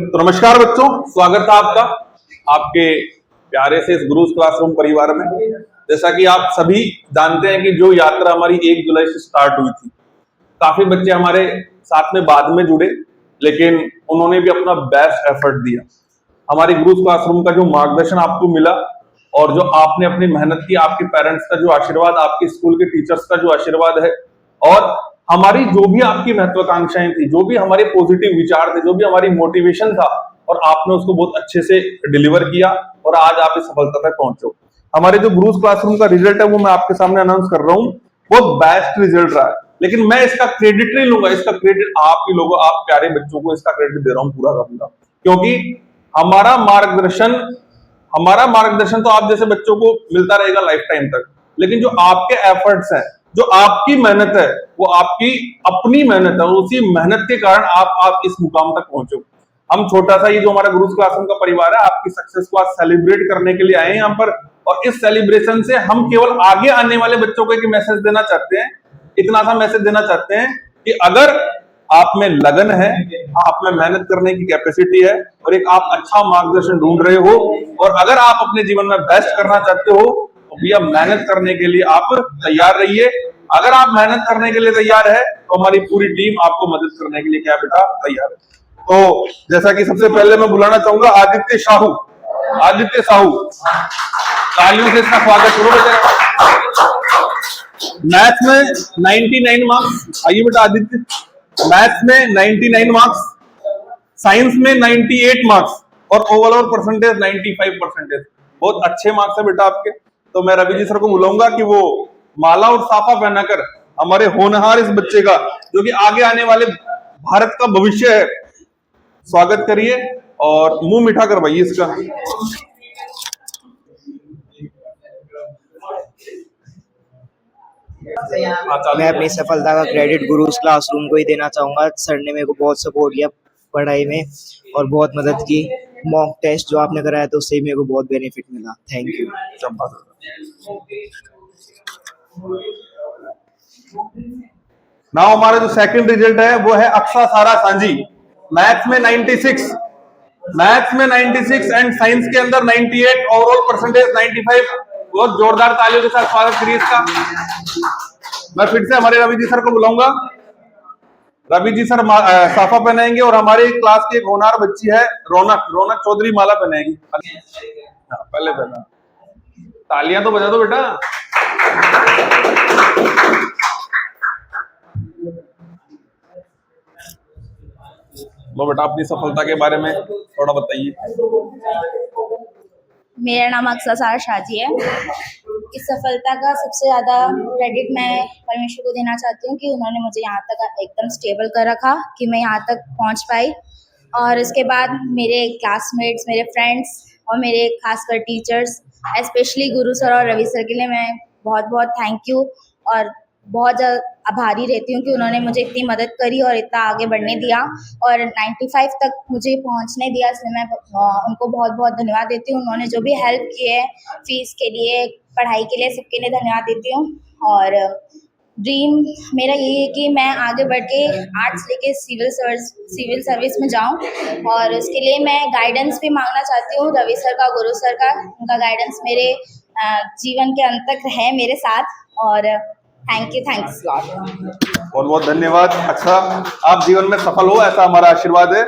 तो नमस्कार बच्चों, स्वागत है आपका आपके प्यारे से इस गुरुज क्लासरूम परिवार में। जैसा कि आप सभी जानते हैं कि जो यात्रा हमारी 1 जुलाई से स्टार्ट हुई थी, काफी बच्चे हमारे साथ में बाद में जुड़े, लेकिन उन्होंने भी अपना बेस्ट एफर्ट दिया। हमारी गुरुज क्लासरूम का जो मार्गदर्शन आपको मिला और जो आपने अपनी मेहनत की, आपके पेरेंट्स का जो आशीर्वाद, आपके स्कूल के टीचर्स का जो आशीर्वाद है, और हमारी जो भी आपकी महत्वाकांक्षाएं थी, जो भी हमारे पॉजिटिव विचार थे, जो भी हमारी मोटिवेशन था, और आपने उसको बहुत अच्छे से डिलीवर किया और आज आप इस सफलता तक पहुंचे। हमारे जो गुरुज क्लासरूम का रिजल्ट है वो मैं आपके सामने अनाउंस कर रहा हूँ। वो बेस्ट रिजल्ट रहा है, लेकिन मैं इसका क्रेडिट नहीं लूंगा, इसका क्रेडिट आप ही लोगों, आप प्यारे बच्चों को इसका क्रेडिट दे रहा हूँ पूरा का पूरा। क्योंकि हमारा मार्गदर्शन तो आप जैसे बच्चों को मिलता रहेगा लाइफ टाइम तक, लेकिन जो आपके एफर्ट्स हैं, जो आपकी मेहनत है, वो आपकी अपनी मेहनत है, उसी मेहनत के कारण आप इस मुकाम तक पहुंचे। हम छोटा सा ये जो हमारा गुरुज क्लासरूम का परिवार है, आपकी सक्सेस को आज सेलिब्रेट करने के लिए आए हैं यहाँ पर, और इस सेलिब्रेशन से हम केवल आगे आने वाले बच्चों को एक मैसेज देना चाहते हैं, इतना सा मैसेज देना चाहते हैं कि अगर आप में लगन है, आप में मेहनत करने की कैपेसिटी है, और एक आप अच्छा मार्गदर्शन ढूंढ रहे हो, और अगर आप अपने जीवन में बेस्ट करना चाहते हो, तो भैया मेहनत करने के लिए आप तैयार रहिए। अगर आप मेहनत करने के लिए तैयार है, तो हमारी पूरी टीम आपको मदद करने के लिए क्या बेटा तैयार है। तो जैसा कि सबसे पहले मैं बुलाना चाहूंगा आदित्य साहू। तालियों से इसका स्वागत करो बेटा। मैथ्स में 99 मार्क्स, आइए बेटा आदित्य। मैथ्स में 99 मार्क्स, साइंस में 98 मार्क्स, और ओवरऑल परसेंटेज 95%। बहुत अच्छे मार्क्स है बेटा आपके। तो मैं रवि जी सर को बुलाऊंगा कि वो माला और साफा पहनाकर हमारे होनहार इस बच्चे का, जो कि आगे आने वाले भारत का भविष्य है, स्वागत करिए और मुंह मीठा करवाइए इसका। मैं अपनी सफलता का क्रेडिट गुरुज क्लासरूम को ही देना चाहूंगा। सर ने मेरे को बहुत सपोर्ट किया पढ़ाई में और बहुत मदद की। मॉक टेस्ट जो आपने कराया तो उससे मेरे को बहुत बेनिफिट मिला। Thank you. नाउ हमारा जो सेकंड रिजल्ट है वो है अक्सा सारा सांझी। मैथ्स में 96, एंड साइंस के अंदर 98, ओवरऑल परसेंटेज 95। बहुत जोरदार तालियों के साथ स्वागत करिए इसका। मैं फिर से हमारे रवि जी सर को बुलाऊंगा। रवि जी सर साफा पहनाएंगे, और हमारे क्लास की एक होनहार बच्ची है रौनक चौधरी माला पहनाएगी। पहले पहना, तालियां तो बजा दो बेटा। लो बेटा, अपनी सफलता के बारे में थोड़ा बताइए। मेरा नाम अक्सा सारा शाजी है। इस सफलता का सबसे ज़्यादा क्रेडिट मैं परमेश्वर को देना चाहती हूँ कि उन्होंने मुझे यहाँ तक एकदम स्टेबल कर रखा कि मैं यहाँ तक पहुँच पाई। और इसके बाद मेरे क्लासमेट्स, मेरे फ्रेंड्स और मेरे खासकर टीचर्स, स्पेशली गुरु सर और रवि सर के लिए मैं बहुत बहुत थैंक यू और बहुत ज़्यादा आभारी रहती हूँ कि उन्होंने मुझे इतनी मदद करी और इतना आगे बढ़ने दिया और 95 तक मुझे पहुँचने दिया। इसलिए मैं उनको बहुत बहुत धन्यवाद देती हूँ। उन्होंने जो भी हेल्प की है, फीस के लिए, पढ़ाई के लिए, सबके लिए धन्यवाद देती हूँ। और ड्रीम मेरा यही है कि मैं आगे बढ़ के आर्ट्स लेके सिविल सर्विस में जाऊं, और उसके लिए मैं गाइडेंस भी मांगना चाहती हूँ रवि सर का, गुरु सर का। उनका गाइडेंस मेरे जीवन के अंत तक रहे मेरे साथ। और थैंक्स लॉट। बहुत बहुत धन्यवाद अक्सा, आप जीवन में सफल हो, ऐसा हमारा आशीर्वाद है।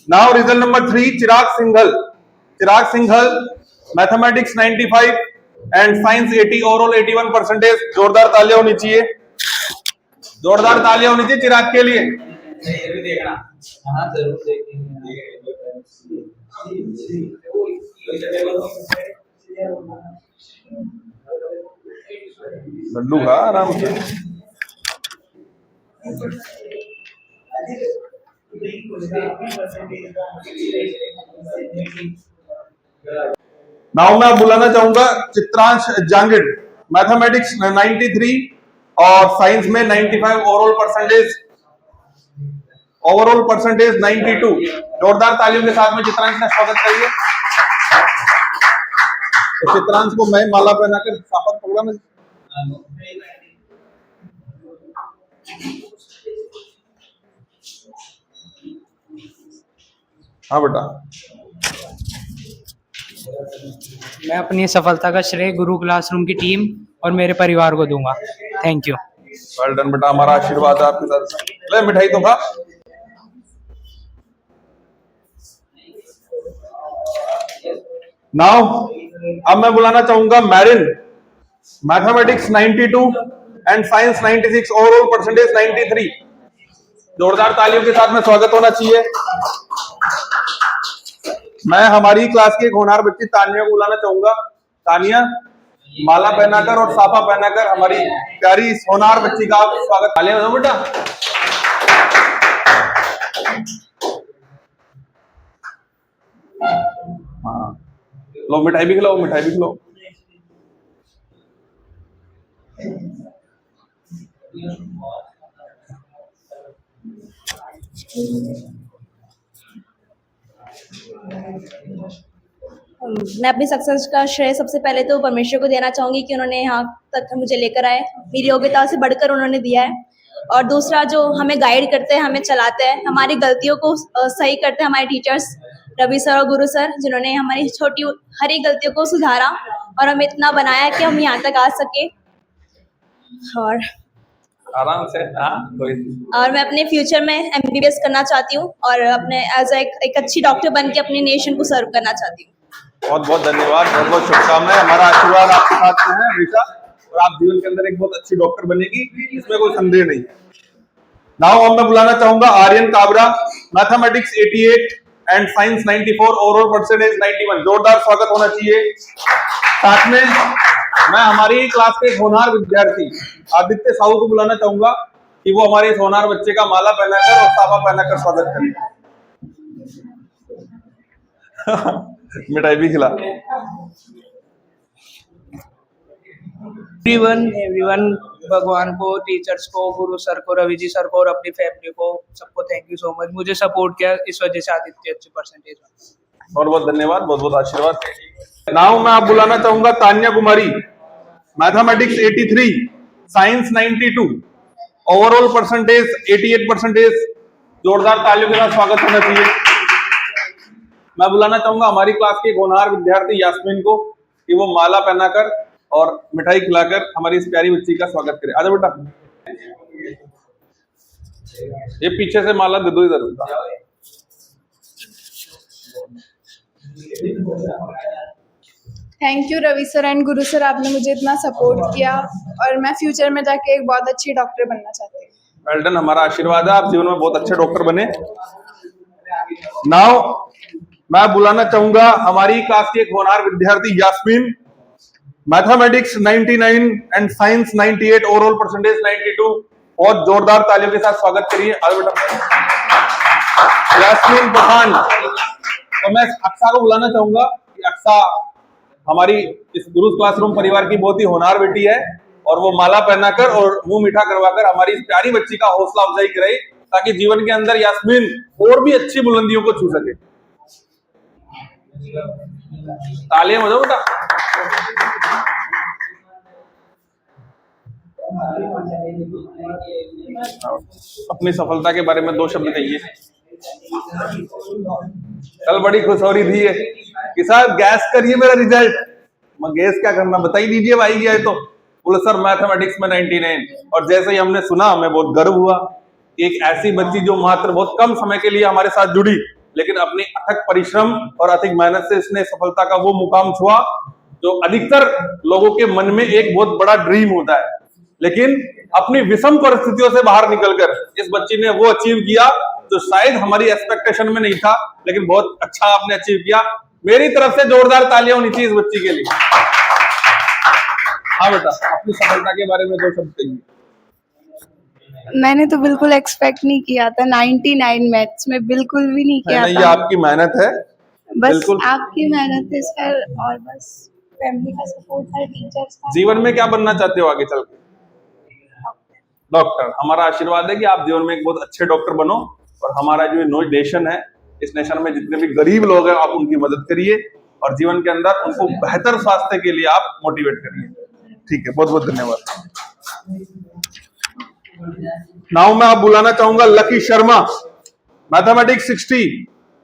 Now result number 3, Chirag Singhal, mathematics 95 and science 80, overall 81 percentage. जोरदार तालियां होनी चाहिए, चिराग के लिए। लड्डू खा आराम से। नाउ मैं बुलाना चाहूंगा चित्रांश जांगिड़, मैथमेटिक्स 93 और साइंस में 95, ओवरऑल परसेंटेज 92। जोरदार तालियों के साथ में चित्रांश का स्वागत करिए। तो चित्रांश को मैं माला पहनाकर शपथ पकड़ा। हाँ बेटा। मैं अपनी सफलता का श्रेय गुरु क्लासरूम की टीम और मेरे परिवार को दूंगा। Thank you. वेल डन बेटा, हमारा आशीर्वाद है आपके साथ। ले मिठाई तो खा। नाउ अब मैं बुलाना चाहूंगा marine, mathematics 92 and science 96, overall percentage 93। जोरदार तालियों के साथ में स्वागत होना चाहिए। मैं हमारी क्लास की एक होनहार बच्ची तानिया को बुलाना चाहूंगा। तानिया, माला पहनाकर और साफा पहनाकर हमारी प्यारी इस होनहार बच्ची का आप स्वागत। तालियां बजाओ बेटा। हाँ, लो मिठाई भी खिलाओ, मिठाई भी खिलाओ। मैं अपनी सक्सेस का श्रेय सबसे पहले तो परमेश्वर को देना चाहूँगी कि उन्होंने यहाँ तक मुझे लेकर आए, मेरी योग्यता से बढ़कर उन्होंने दिया है। और दूसरा, जो हमें गाइड करते हैं, हमें चलाते हैं, हमारी गलतियों को सही करते हैं, हमारे टीचर्स रवि सर और गुरु सर, जिन्होंने हमारी छोटी हर एक गलतियों को सुधारा और हमें इतना बनाया कि हम यहाँ तक आ सके। और आराम से। हाँ, कोई और मैं अपने फ्यूचर में MBBS करना चाहती हूँ और अपने एज एक अच्छी डॉक्टर बन के अपने नेशन को सर्व करना चाहती हूँ। बहुत बहुत धन्यवाद, बहुत बहुत शुभकामनाएं। हमारा आशीर्वाद आपके साथ में है हमेशा, और आप जीवन के अंदर एक बहुत अच्छी डॉक्टर बनेगी, इसमें कोई संदेह नहीं है। नाउ अब मैं बुलाना चाहूंगा Aryan Kabra, mathematics 88 and science 94, overall percentage 91। जोरदार स्वागत होना चाहिए। साथ में मैं हमारी क्लास के एक होनहार विद्यार्थी आदित्य साहू को बुलाना चाहूंगा कि वो हमारे इस होनहार बच्चे का माला पहनाकर और साफा पहनाकर स्वागत करें। मिठाई भी खिला। एवरीवन, भगवान को, टीचर्स को, गुरु सर को, रवि जी सर को और अपनी फैमिली को, सबको थैंक यू सो मच। मुझे सपोर्ट किया, इस वजह से आदित्य अच्छे परसेंटेज। बहुत बहुत धन्यवाद, बहुत बहुत आशीर्वाद। नाउ मैं आप बुलाना चाहूंगा Tanya Kumari, mathematics 83, science 92, overall percentage 88 percentage. जोरदार तालियों के साथ स्वागत होना चाहिए। मैं बुलाना चाहूंगा हमारी क्लास के एक होनहार विद्यार्थी यास्मीन को कि वो माला पहनाकर और मिठाई खिलाकर हमारी इस प्यारी बच्ची का स्वागत करे। आजा बेटा, ये पीछे से माला दे दो इधर। Thank you Ravi sir and Guru sir, आपने मुझे इतना सपोर्ट किया और मैं फ्यूचर में जाके एक बहुत अच्छी डॉक्टर बनना चाहती हूँ। वेल डन, हमारा आशीर्वाद है आप जीवन में बहुत अच्छे डॉक्टर बने। नाउ मैं बुलाना चाहूंगा हमारी क्लास की एक होनहार विद्यार्थी Yasmin, mathematics 99 and science 98, overall percentage 92। बहुत जोरदार तालियों के साथ स्वागत करिए। यास्मीन पठान। तो मैं अक्सा को बुलाना चाहूंगा कि अक्सा हमारी इस गुरु क्लासरूम परिवार की बहुत ही होनहार बेटी है और वो माला पहनाकर और मुंह मीठा करवाकर हमारी इस प्यारी बच्ची का हौसला अफजाई करे, ताकि जीवन के अंदर यास्मीन और भी अच्छी बुलंदियों को छू सके। तालियां बजाओ बेटा। अपनी सफलता के बारे में 2 शब्द कहिए। कल बड़ी खुश हो रही थी कि सर गैस करिए मेरा रिजल्ट। मैं गैस क्या करना, बता ही दीजिए भाई गया है तो। बोले सर मैथमेटिक्स में 99। और जैसे ही हमने सुना हमें बहुत गर्व हुआ। एक ऐसी बच्ची जो मात्र बहुत कम समय के लिए हमारे साथ जुड़ी, लेकिन अपनी अथक परिश्रम और अथक मेहनत से इसने सफलता का वो मुकाम छुआ जो अधिकतर लोगों के मन में एक बहुत बड़ा ड्रीम होता है। लेकिन अपनी विषम परिस्थितियों से बाहर निकलकर इस बच्ची ने वो अचीव किया जो शायद हमारी एक्सपेक्टेशन में नहीं था, लेकिन बहुत अच्छा आपने अचीव किया। मेरी तरफ से जोरदार तालियां होनी चाहिए इस बच्ची के लिए। हाँ बेटा, अपनी सफलता के बारे में 2 शब्द कहिए। मैंने तो बिल्कुल एक्सपेक्ट नहीं किया था, 99 मैथ्स में बिल्कुल भी नहीं किया नहीं, था। ये आपकी मेहनत है, बस बिल्कुल आपकी मेहनत है सर, और बस फैमिली का सपोर्ट है, टीचर्स का। जीवन में क्या बनना चाहते हो आगे चल के? डॉक्टर। हमारा आशीर्वाद है कि आप जीवन में एक बहुत अच्छे डॉक्टर बनो, और हमारा जो नेशन है, इस नेशन में जितने भी गरीब लोग हैं आप उनकी मदद करिए और जीवन के अंदर उनको बेहतर स्वास्थ्य के लिए आप मोटिवेट करिए। ठीक है, बहुत बहुत धन्यवाद। नाउ मैं आप बुलाना चाहूंगा lucky Sharma, mathematics 60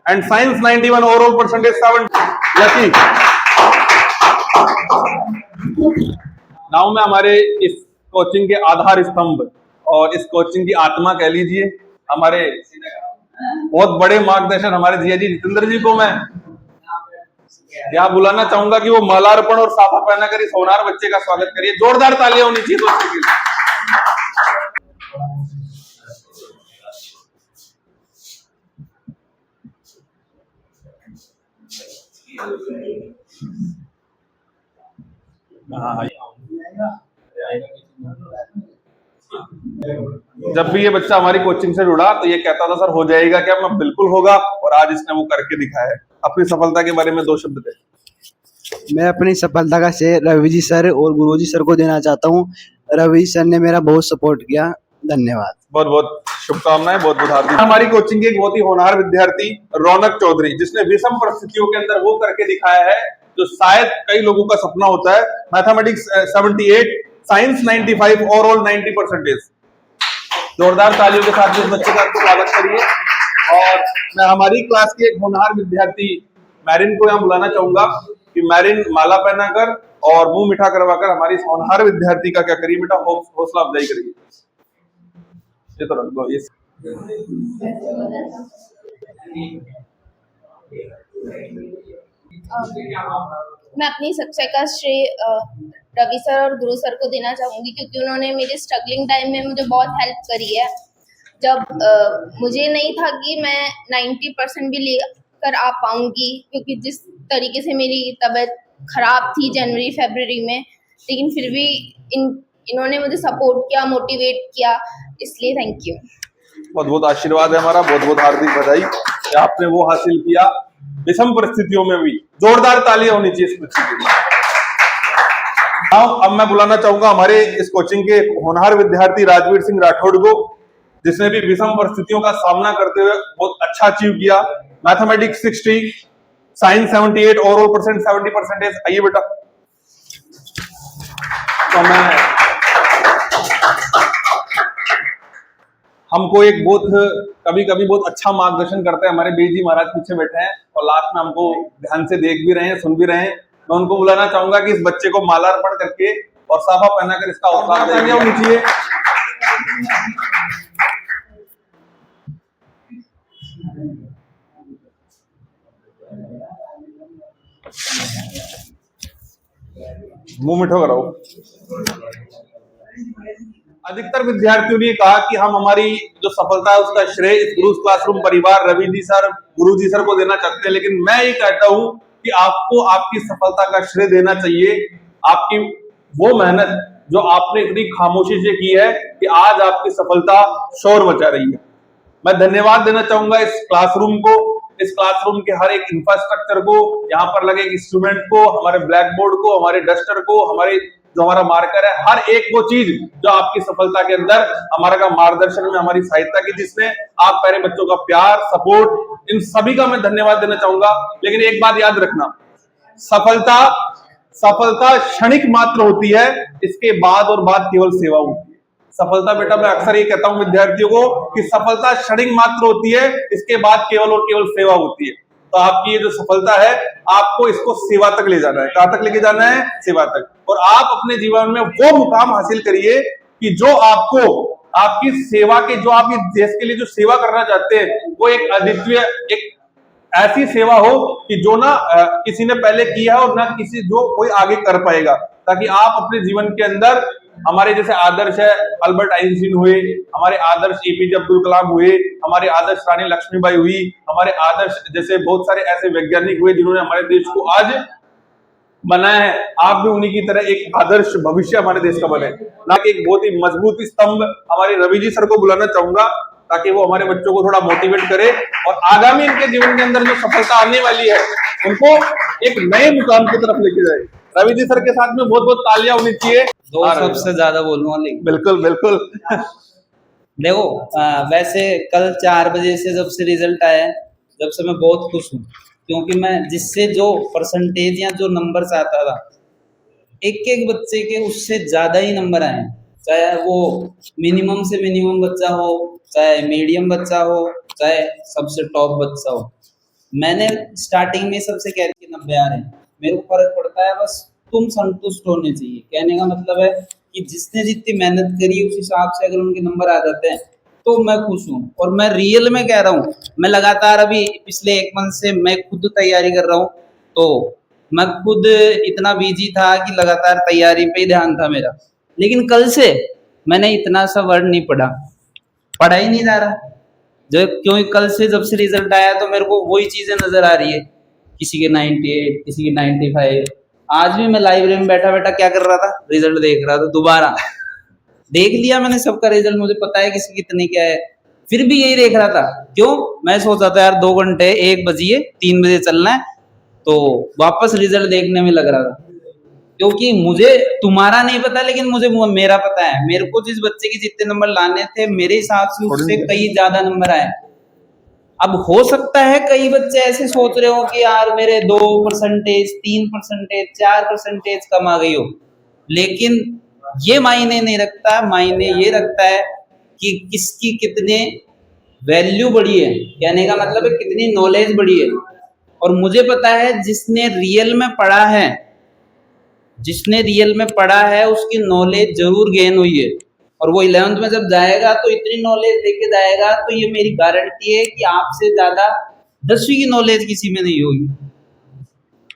and science 91, overall percentage 70। Lucky. Now में हमारे इस कोचिंग के आधार स्तंभ और इस कोचिंग की आत्मा कह लीजिए, हमारे बहुत बड़े मार्गदर्शन हमारे जिया जी जितेंद्र जी को मैं यहाँ बुलाना चाहूंगा कि वो मालार्पण और साफा पहनाकर इस होनहार बच्चे का स्वागत करिए। जोरदार तालियां होनी चाहिए दोस्तों के लिए। जब भी ये बच्चा हमारी कोचिंग से जुड़ा तो ये कहता था सर हो जाएगा क्या, मैं बिल्कुल होगा, और आज इसने वो करके दिखाया है। अपनी सफलता के बारे में 2 शब्द कहें। मैं अपनी सफलता का श्रेय रवि जी सर और गुरुजी सर को देना चाहता हूँ। रवि सर ने मेरा बहुत सपोर्ट किया, धन्यवाद। बहुत बहुत शुभकामनाएं, बहुत बहुत हार्दिक। हमारी कोचिंग के एक बहुत ही होनहार विद्यार्थी रौनक चौधरी, जिसने विषम परिस्थितियों के अंदर वो करके दिखाया है जो शायद कई लोगों का सपना होता है। Mathematics 78, science 95, overall 90%। जोरदार तालियों के साथ इस बच्चे का स्वागत करिए। और मैं हमारी क्लास के एक होनहार विद्यार्थी मैरिन को यहाँ बुलाना चाहूंगा कि मैरिन माला पहनाकर और मुंह मीठा करवाकर हमारी इस होनहार विद्यार्थी का क्या करिए बेटा, हौसला अफजाई करिए। ये तो रख दो ये। मैं अपनी सक्सेस का श्रेय रवि सर और गुरु सर को देना चाहूँगी, क्योंकि उन्होंने मेरे स्ट्रगलिंग टाइम में मुझे बहुत हेल्प करी है। जब मुझे नहीं था कि मैं 90% भी लेकर आ पाऊँगी, क्योंकि जिस तरीके से मेरी तबीयत खराब थी जनवरी फरवरी में, लेकिन फिर भी इन्होंने मुझे सपोर्ट किया, मोटिवेट किया, इसलिए थैंक यू। बहुत बहुत आशीर्वाद है हमारा, बहुत बहुत हार्दिक बधाई कि आपने वो हासिल किया विषम परिस्थितियों में भी। जोरदार तालियां होनी चाहिए इस बच्चे के लिए। अब मैं बुलाना चाहूंगा हमारे इस कोचिंग के होनहार विद्यार्थी राजवीर सिंह राठौड़ को, जिसने भी विषम परिस्थितियों का सामना करते हुए बहुत अच्छा अचीव किया। Mathematics 60, science 78, overall percent 70%। आइए बेटा। तो मैं हमको एक बहुत कभी कभी बहुत अच्छा मार्गदर्शन करते हैं हमारे बेजी महाराज, पीछे बैठे हैं और लास्ट में हमको ध्यान से देख भी रहे हैं, सुन भी रहे हैं। मैं उनको बुलाना चाहूंगा कि इस बच्चे को मालार्पण करके और साफा पहनाकर इसका हौसला होनी चाहिए। मुंह मिठो कराओ। अधिकतर विद्यार्थियों ने कहा कि हम हमारी जो सफलता है उसका श्रेय इस गुरुज क्लासरूम परिवार रवि जी सर, गुरु जी सर को देना चाहते हैं, लेकिन मैं ये कहता हूं कि आपको आपकी सफलता का श्रेय देना चाहिए आपकी वो मेहनत जो आपने इतनी खामोशी से की है कि आज आपकी सफलता शोर मचा रही है। मैं धन्यवाद देना चाहूंगा इस क्लासरूम को, इस क्लासरूम के हर एक इंफ्रास्ट्रक्चर को, यहाँ पर लगे इंस्ट्रूमेंट को, हमारे ब्लैक बोर्ड को, हमारे डस्टर को, हमारे जो हमारा मार्कर है, हर एक वो चीज जो आपकी सफलता के अंदर हमारा मार्गदर्शन में हमारी सहायता की, जिसने आप प्यारे बच्चों का प्यार, सपोर्ट, इन सभी का मैं धन्यवाद देना चाहूंगा। लेकिन एक बात याद रखना, सफलता क्षणिक मात्र होती है, इसके बाद और बाद केवल सेवा होती है। सफलता बेटा मैं अक्सर ये कहता हूं विद्यार्थियों को कि सफलता क्षणिक मात्र होती है, इसके बाद केवल और केवल सेवा होती है। तो आपकी ये जो सफलता है, आपको इसको सेवा तक ले जाना है। कहां तक लेके जाना है? सेवा तक। और आप अपने जीवन में वो मुकाम हासिल करिए कि जो आपको आपकी सेवा के, जो आप इस देश के लिए जो सेवा करना चाहते हैं, वो एक अद्वितीय, एक ऐसी सेवा हो कि जो ना किसी ने पहले किया है और ना किसी जो कोई आगे कर पाएगा, ताकि आप अपने जीवन के अंदर हमारे जैसे आदर्श है अल्बर्ट आइंस्टीन हुए, हमारे आदर्श एपीजे अब्दुल कलाम हुए, हमारे आदर्श रानी लक्ष्मीबाई हुई, हमारे आदर्श जैसे बहुत सारे ऐसे वैज्ञानिक हुए जिन्होंने हमारे देश को आज बनाया है। आप भी उन्हीं की तरह एक आदर्श भविष्य हमारे देश का बने। ना कि एक बहुत ही मजबूत स्तंभ हमारे रवि जी सर को बुलाना चाहूंगा, ताकि वो हमारे बच्चों को थोड़ा मोटिवेट करे और आगामी इनके जीवन के अंदर जो सफलता आने वाली है उनको एक नए मुकाम की तरफ लेके जाए। रवि जी सर के साथ में बहुत बहुत तालियां होनी चाहिए। दो सबसे ज्यादा बोलूंगा, लेकिन बिल्कुल बिल्कुल। देखो वैसे कल 4 बजे से जब से रिजल्ट आया है, जब से मैं बहुत खुश हूँ, क्योंकि मैं जिससे जो परसेंटेज या जो नंबर आता था, एक एक बच्चे के उससे ज्यादा ही नंबर आए, चाहे वो मिनिमम से मिनिमम बच्चा हो, चाहे मीडियम बच्चा हो, चाहे सबसे टॉप बच्चा हो। मैंने स्टार्टिंग में सबसे कह दिया 90 आ रहे हैं, मेरे को फर्क पड़ता है, बस तुम संतुष्ट होने चाहिए। कहने का मतलब है कि जिसने जितनी मेहनत करी उस हिसाब से अगर उनके नंबर आ जाते हैं तो मैं खुश हूँ। और मैं रियल में कह रहा हूँ, मैं लगातार अभी पिछले 1 मंथ से मैं खुद तैयारी कर रहा हूँ, तो मैं खुद इतना बिजी था कि लगातार तैयारी पे ही ध्यान था मेरा। लेकिन कल से मैंने इतना सा वर्ड नहीं पढ़ा ही नहीं जा रहा। जो क्योंकि कल से जब से रिजल्ट आया तो मेरे को वही चीजें नजर आ रही है, किसी के 98, किसी के 95। आज भी मैं लाइब्रेरी में बैठा बैठा क्या कर रहा था, रिजल्ट देख रहा था। दोबारा देख लिया मैंने सबका रिजल्ट, मुझे पता है किसी कितने क्या है, फिर भी यही देख रहा था। क्यों? मैं सोचा था यार 2 घंटे 1 बजे 3 बजे चलना है, तो वापस रिजल्ट देखने में लग रहा था। क्योंकि मुझे तुम्हारा नहीं पता, लेकिन मुझे मेरा पता है। मेरे को जिस बच्चे के जितने नंबर लाने थे मेरे हिसाब से उससे कई ज्यादा नंबर आए। अब हो सकता है कई बच्चे ऐसे सोच रहे हो कि यार मेरे 2%, 3%, 4% कम आ गई हो, लेकिन ये मायने नहीं रखता। मायने ये रखता है कि किसकी कितने वैल्यू बढ़ी है, कहने का मतलब है कितनी नॉलेज बढ़ी है। और मुझे पता है जिसने रियल में पढ़ा है, जिसने रियल में पढ़ा है उसकी नॉलेज जरूर गेन हुई है। और वो 11th में जब जाएगा तो इतनी नॉलेज लेके जाएगा, तो ये मेरी गारंटी है कि आपसे ज्यादा 10वीं की नॉलेज किसी में नहीं होगी,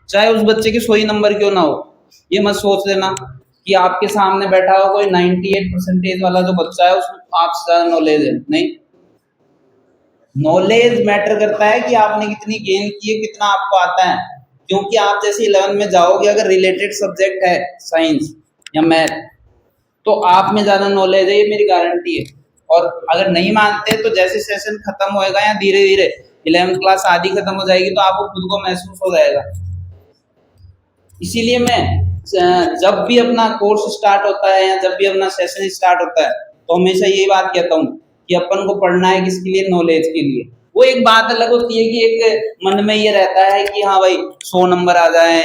चाहे उस बच्चे के 100 नंबर क्यों ना हो। ये मत सोच लेना कि आपके सामने बैठा हो कोई 98% वाला जो बच्चा है उसमें आपसे ज्यादा नॉलेज है। नहीं, नॉलेज मैटर करता है कि आपने कितनी गेन की है, कितना आपको आता है। क्योंकि आप जैसे 11 में जाओगे, अगर रिलेटेड सब्जेक्ट है साइंस या मैथ, तो आप में ज्यादा नॉलेज है, ये मेरी गारंटी है। और अगर नहीं मानते तो जैसे सेशन खत्म होएगा या धीरे धीरे 11th क्लास आधी खत्म हो जाएगी तो आपको खुद को महसूस हो जाएगा। इसीलिए मैं जब भी अपना कोर्स स्टार्ट होता है या जब भी अपना सेशन स्टार्ट होता है तो हमेशा यही बात कहता हूँ कि अपन को पढ़ना है किसके लिए, नॉलेज के लिए। वो एक बात अलग होती है कि एक मन में ये रहता है कि हाँ भाई 100 नंबर आ जाए,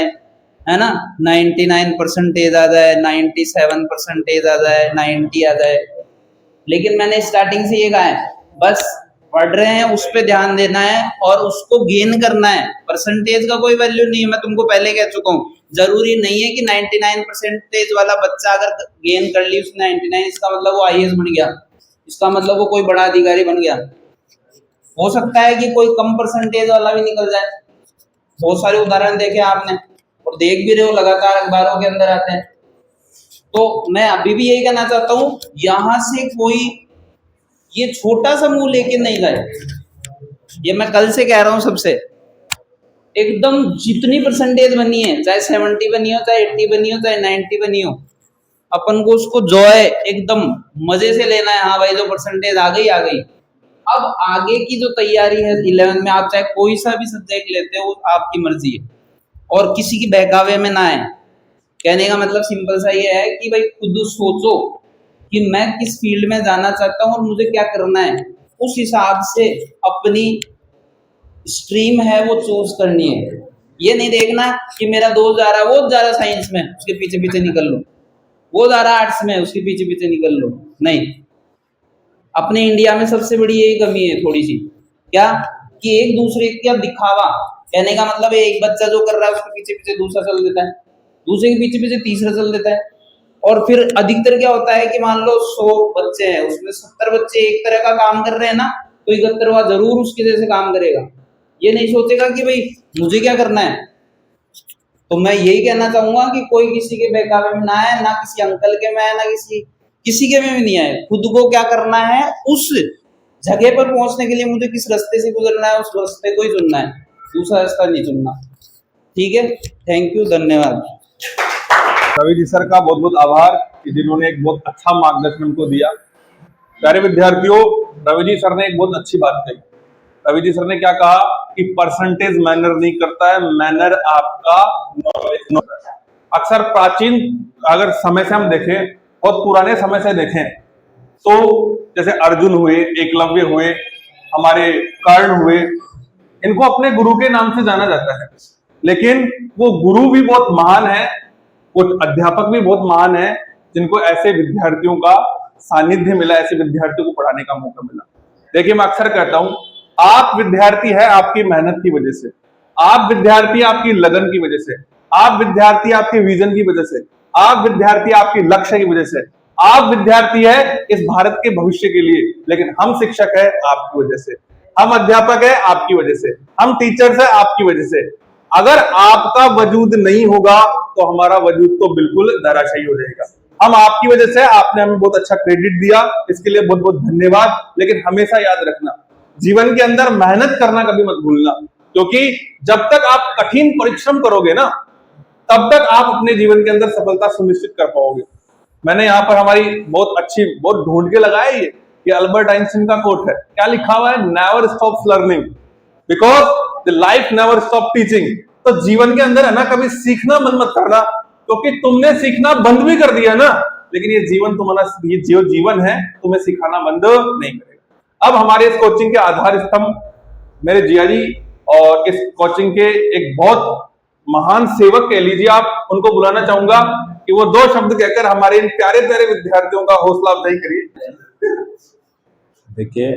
है ना, 99% आ जाए, 97% आ जाए, 90 आ जाए। लेकिन मैंने स्टार्टिंग से ये कहा है, बस पढ़ रहे हैं उस पर ध्यान देना है और उसको गेन करना है। परसेंटेज का कोई वैल्यू नहीं है, मैं तुमको पहले कह चुका हूँ। जरूरी नहीं है कि 99% वाला बच्चा अगर गेन कर ली उसने 99, इसका मतलब वो IAS बन गया, इसका मतलब वो कोई बड़ा अधिकारी बन गया। हो सकता है कि कोई कम परसेंटेज वाला भी निकल जाए। बहुत सारे उदाहरण देखे आपने और देख भी रहे हो, लगातार अखबारों के अंदर आते हैं। तो मैं अभी भी यही कहना चाहता हूँ, यहां से कोई ये छोटा सा मुंह लेके नहीं जाए। ये मैं कल से कह रहा हूं सबसे, एकदम जितनी परसेंटेज बनी है, चाहे 70 बनी हो, चाहे 80 बनी हो, चाहे 90 बनी हो, अपन को उसको जॉय एकदम मजे से लेना है। हाँ भाई जो परसेंटेज आ गई आ गई। अब आगे की जो तैयारी है 11th में, आप चाहे कोई सा भी सब्जेक्ट लेते हो, वो आपकी मर्जी है और किसी की बहकावे में ना आए। कहने का मतलब सिंपल सा ये है कि भाई खुद सोचो कि मैं किस फील्ड में जाना चाहता हूँ और मुझे क्या करना है, उस हिसाब से अपनी स्ट्रीम है वो चूज करनी है। ये नहीं देखना कि मेरा दोस्त जा रहा है, वो जा रहा साइंस में, उसके पीछे पीछे निकल लो, वो जा रहा आर्ट्स में, उसके पीछे पीछे निकल लो। नहीं, अपने इंडिया में सबसे बड़ी यही कमी है थोड़ी सी, क्या कि एक दूसरे का दिखावा। कहने का मतलब है एक बच्चा जो कर रहा है उसके पीछे पीछे दूसरा चल देता है, दूसरे के पीछे पीछे तीसरा चल देता है। और फिर अधिकतर क्या होता है कि मान लो 100 बच्चे हैं, उसमें 70 बच्चे एक तरह का काम कर रहे हैं ना, तो 71वां जरूर उसके जैसे काम करेगा। ये नहीं सोचेगा कि भाई मुझे क्या करना है। तो मैं यही कहना चाहूंगा कि कोई किसी के बहकावे में ना आए, ना किसी अंकल के में आए, ना किसी के में भी नहीं आए। खुद को क्या करना है, उस जगह पर पहुंचने के लिए मुझे किस रास्ते से गुजरना है उस रास्ते को ही चुनना है, दूसरा रास्ता नहीं चुनना। ठीक है, थैंक यू, धन्यवाद। रवि जी सर का बहुत बहुत आभार कि जिन्होंने एक बहुत अच्छा मार्गदर्शन हमको दिया। प्यारे विद्यार्थियों, रवि जी सर ने एक बहुत अच्छी बात कही। रवि जी सर ने क्या कहा कि परसेंटेज मैनर नहीं करता है, मैनर आपका नॉलेज। अक्सर प्राचीन अगर समय से हम देखें, बहुत पुराने समय से देखें, तो जैसे अर्जुन हुए, एकलव्य हुए, हमारे कर्ण हुए, इनको अपने गुरु के नाम से जाना जाता है। लेकिन वो गुरु भी बहुत महान है, वो अध्यापक भी बहुत महान है, जिनको ऐसे विद्यार्थियों का सानिध्य मिला, ऐसे विद्यार्थियों को पढ़ाने का मौका मिला। देखिए, मैं अक्सर कहता हूं, आप विद्यार्थी है आपकी मेहनत की वजह से, आप विद्यार्थी आपकी लगन की वजह से, आप विद्यार्थी आपके विजन की वजह से, आप विद्यार्थी आपकी लक्ष्य की वजह से, आप विद्यार्थी है इस भारत के भविष्य के लिए। लेकिन हम शिक्षक है आपकी वजह से, हम अध्यापक है आपकी वजह से, हम टीचर्स है आपकी वजह से। अगर आपका वजूद नहीं होगा तो हमारा वजूद तो बिल्कुल धराशायी हो जाएगा। हम आपकी वजह से, आपने हमें बहुत अच्छा क्रेडिट दिया, इसके लिए बहुत बहुत धन्यवाद। लेकिन हमेशा याद रखना, जीवन के अंदर मेहनत करना कभी मत भूलना, क्योंकि जब तक आप कठिन परिश्रम करोगे ना, तब तक आप अपने जीवन के अंदर सफलता सुनिश्चित कर पाओगे। मैंने यहाँ पर हमारी बहुत ढूंढ के लगाया ये अल्बर्ट आइंस्टाइन का कोट है। क्या लिखा हुआ है? Never stops learning because the life never stop teaching. तो जीवन के अंदर है ना, कभी सीखना बंद मत करना, क्योंकि तुमने सीखना बंद भी कर दिया ना, लेकिन ये जो जीवन है तुम्हें सिखाना बंद नहीं करेगा। अब हमारे इस कोचिंग के आधार स्तंभ मेरे जिया जी, और इस कोचिंग के एक बहुत महान सेवक कह लीजिए आप, उनको बुलाना चाहूंगा कि वो 2 शब्द कहकर हमारे इन प्यारे प्यारे विद्यार्थियों का हौसला अफजाई करिए। देखिए,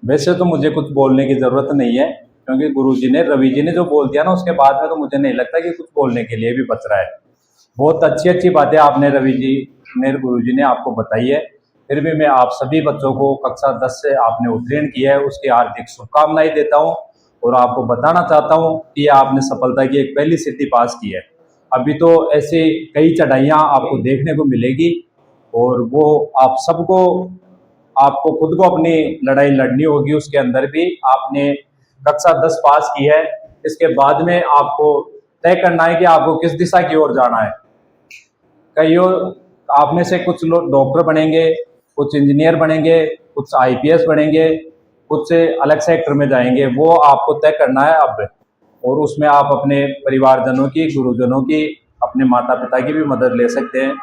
वैसे तो मुझे कुछ बोलने की जरूरत नहीं है, क्योंकि गुरुजी ने, रवि जी ने जो बोल दिया ना, उसके बाद में तो मुझे नहीं लगता कि कुछ बोलने के लिए भी बच रहा है। बहुत अच्छी बातें आपने, रवि जी ने, गुरुजी ने आपको बताई है। फिर भी मैं आप सभी बच्चों को कक्षा 10 से आपने उत्तीर्ण किया है उसकी हार्दिक शुभकामनाएं देता हूं, और आपको बताना चाहता हूं कि आपने सफलता की एक पहली सीढ़ी पास की है। अभी तो ऐसे कई चढ़ाइयाँ आपको देखने को मिलेगी, और वो आपको खुद को अपनी लड़ाई लड़नी होगी। उसके अंदर भी आपने कक्षा 10 पास की है, इसके बाद में आपको तय करना है कि आपको किस दिशा की ओर जाना है। कईयों आप में से कुछ लोग डॉक्टर बनेंगे, कुछ इंजीनियर बनेंगे, कुछ IPS बनेंगे, कुछ से अलग सेक्टर में जाएंगे, वो आपको तय करना है अब। और उसमें आप अपने परिवारजनों की, गुरुजनों की, अपने माता पिता की भी मदद ले सकते हैं।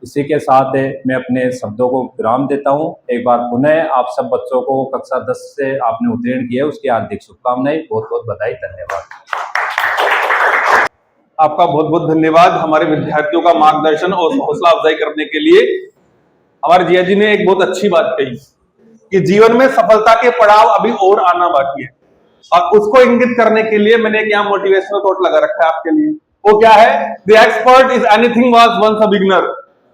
इसी के साथ मैं अपने शब्दों को विराम देता हूं। एक बार पुनः आप सब बच्चों को कक्षा 10 से आपने उत्तीर्ण किया उसकी हार्दिक शुभकामनाएं, बहुत बहुत बधाई, धन्यवाद। आपका बहुत बहुत धन्यवाद हमारे विद्यार्थियों का मार्गदर्शन और हौसला अफजाई करने के लिए। हमारे जिया जी ने एक बहुत अच्छी बात कही कि जीवन में सफलता के पड़ाव अभी और आना बाकी है, और उसको इंगित करने के लिए मैंने एक यहाँ मोटिवेशनल कोट लगा रखा है आपके लिए। वो क्या है? The expert is anything was once a beginner.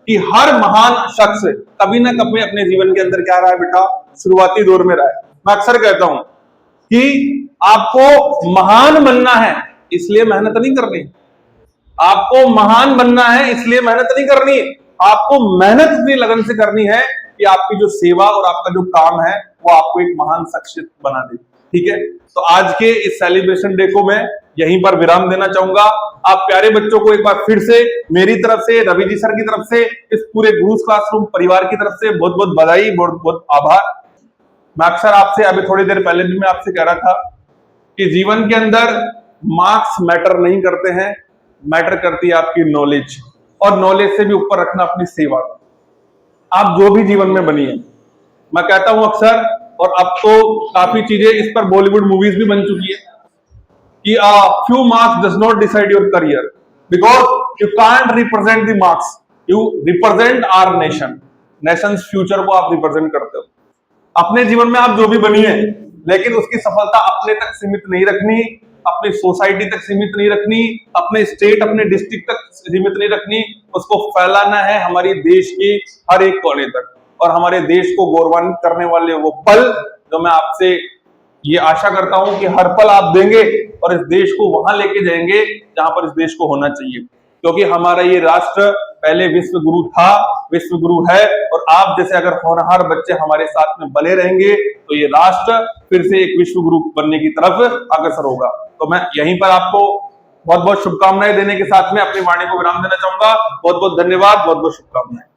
कि हर महान शख्स कभी ना कभी अपने जीवन के अंदर क्या रहा है बेटा? शुरुआती दौर में रहा है। मैं अक्सर कहता हूं कि आपको महान बनना है इसलिए मेहनत नहीं करनी, आपको महान बनना है इसलिए मेहनत नहीं करनी, आपको मेहनत इतनी लगन से करनी है कि आपकी जो सेवा और आपका जो काम है वो आपको एक महान शख्सियत बना दे। ठीक है, तो आज के इस सेलिब्रेशन डे को मैं यहीं पर विराम देना चाहूंगा। आप प्यारे बच्चों को एक बार फिर से मेरी तरफ से, रवि जी सर की तरफ से, इस पूरे गुरुज क्लासरूम परिवार की तरफ से बहुत बहुत बधाई, बहुत बहुत आभार। मैं अक्सर आपसे, अभी थोड़ी देर पहले भी मैं आपसे कह रहा था कि जीवन के अंदर मार्क्स मैटर नहीं करते हैं, मैटर करती है आपकी नॉलेज, और नॉलेज से भी ऊपर रखना अपनी सेवा। आप जो भी जीवन में बनिए, मैं कहता हूं अक्सर, और अब तो काफी चीजें इस पर बॉलीवुड मूवीज भी बन चुकी है कि few marks does not decide your career because you can't represent the marks, you represent our nation, nation's future को आप रिप्रेजेंट करते हो। अपने जीवन में आप जो भी बनिए, लेकिन उसकी सफलता अपने तक सीमित नहीं रखनी, अपनी सोसाइटी तक सीमित नहीं रखनी, अपने स्टेट, अपने डिस्ट्रिक्ट तक सीमित नहीं रखनी, उसको फैलाना है हमारी देश की हर एक कोने तक, और हमारे देश को गौरवान्वित करने वाले वो पल जो मैं आपसे ये आशा करता हूं कि हर पल आप देंगे और इस देश को वहां लेके जाएंगे जहां पर इस देश को होना चाहिए। क्योंकि हमारा ये राष्ट्र पहले विश्व गुरु था, विश्व गुरु है, और आप जैसे अगर होनहार बच्चे हमारे साथ में बने रहेंगे तो ये राष्ट्र फिर से एक विश्व गुरु बनने की तरफ अग्रसर होगा। तो मैं यहीं पर आपको बहुत बहुत शुभकामनाएं देने के साथ में अपनी वाणी को विराम देना चाहूंगा। बहुत बहुत धन्यवाद, बहुत बहुत शुभकामनाएं।